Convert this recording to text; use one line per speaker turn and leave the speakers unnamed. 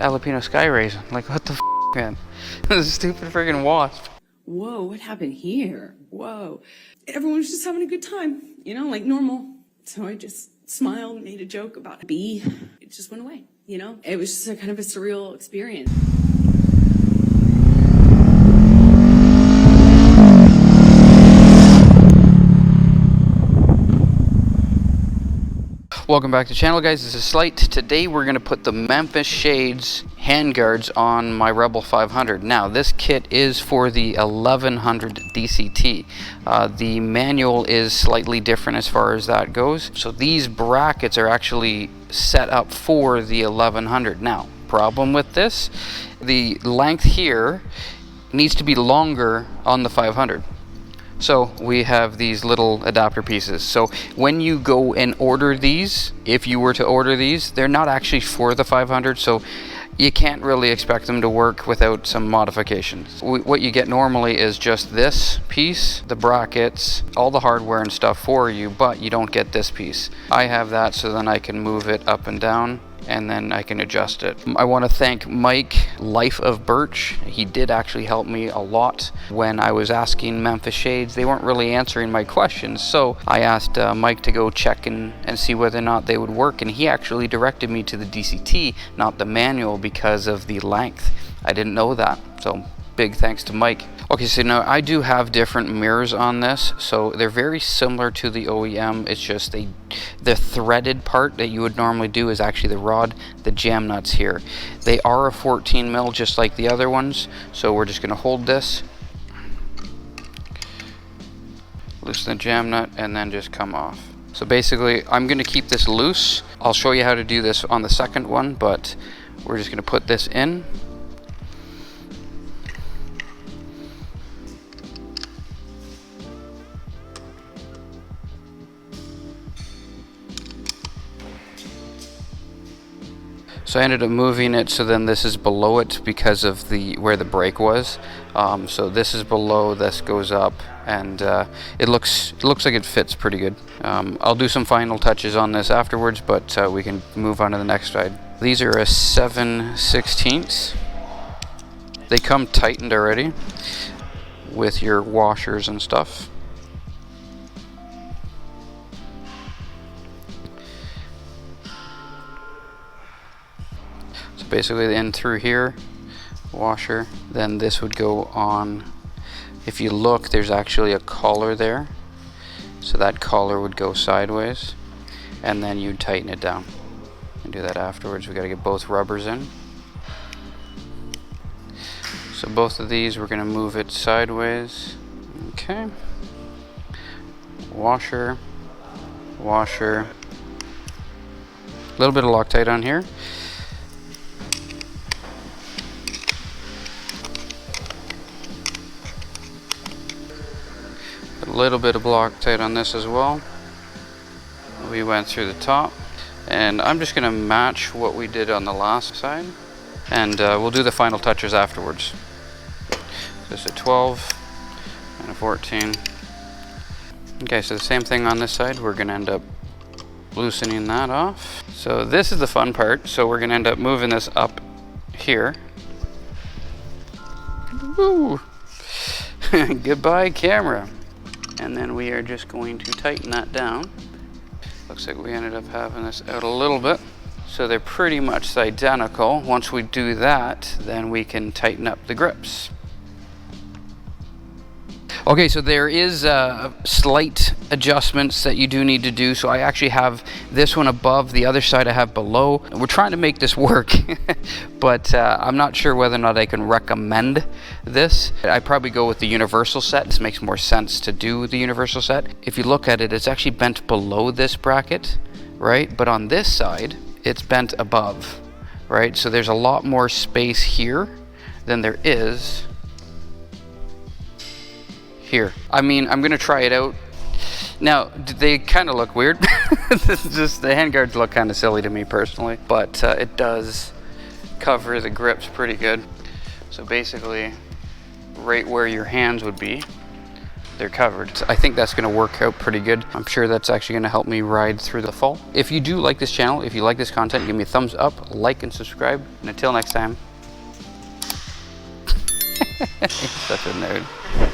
Alpino Sky Rays. Like, what the f, man? This stupid friggin' wasp.
Whoa, what happened here? Whoa. Everyone was just having a good time, you know, like normal. So I just smiled, made a joke about a bee. It just went away, you know? It was just a kind of a surreal experience.
Welcome back to the channel, guys. This is Slight. Today we're going to put the Memphis Shades handguards on my Rebel 500. Now, this kit is for the 1100 DCT. The manual is slightly different as far as that goes. So these brackets are actually set up for the 1100. Now, problem with this, the length here needs to be longer on the 500. So we have these little adapter pieces. So when you go and order these, if you were to order these, they're not actually for the 500, so you can't really expect them to work without some modifications. What you get normally is just this piece, the brackets, all the hardware and stuff for you, but you don't get this piece. I have that so then I can move it up and down, and then I can adjust it. I want to thank Mike, Life of Birch. He did actually help me a lot when I was asking Memphis Shades. They weren't really answering my questions, so I asked Mike to go check and see whether or not they would work, and he actually directed me to the DCT, not the manual, because of the length. I didn't know that, so big thanks to Mike. Okay, so now I do have different mirrors on this, so they're very similar to the OEM. It's just the threaded part that you would normally do is actually the rod, the jam nuts here. They are a 14 mil just like the other ones, so we're just gonna hold this, loosen the jam nut, and then just come off. So basically, I'm gonna keep this loose. I'll show you how to do this on the second one, but we're just gonna put this in. So I ended up moving it so then this is below it because of where the brake was. So this is below, this goes up, and it looks like it fits pretty good. I'll do some final touches on this afterwards, but we can move on to the next side. These are a 7/16. They come tightened already with your washers and stuff. Basically in through here, washer, then this would go on. If you look, there's actually a collar there, so that collar would go sideways, and then you'd tighten it down and do that afterwards. We got to get both rubbers in. So both of these, we're going to move it sideways. Okay, washer, washer, a little bit of Loctite on here. A little bit of Loctite on this as well. We went through the top, and I'm just going to match what we did on the last side, and we'll do the final touches afterwards. This is a 12 and a 14. Okay, so the same thing on this side. We're going to end up loosening that off. So this is the fun part. So we're going to end up moving this up here. Woo! Goodbye, camera. And then we are just going to tighten that down. Looks like we ended up having this out a little bit. So they're pretty much identical. Once we do that, then we can tighten up the grips. Okay, so there is slight adjustments that you do need to do. So I actually have this one above, the other side I have below. We're trying to make this work, but I'm not sure whether or not I can recommend this. I'd probably go with the universal set. This makes more sense to do the universal set. If you look at it, it's actually bent below this bracket, right? But on this side, it's bent above, right? So there's a lot more space here than there is here. I mean, I'm gonna try it out. Now, they kind of look weird. This is just, the handguards look kind of silly to me personally, but it does cover the grips pretty good. So basically, right where your hands would be, they're covered. I think that's going to work out pretty good. I'm sure that's actually going to help me ride through the fall. If you do like this channel, if you like this content, give me a thumbs up, like, and subscribe. And until next time, such a nerd.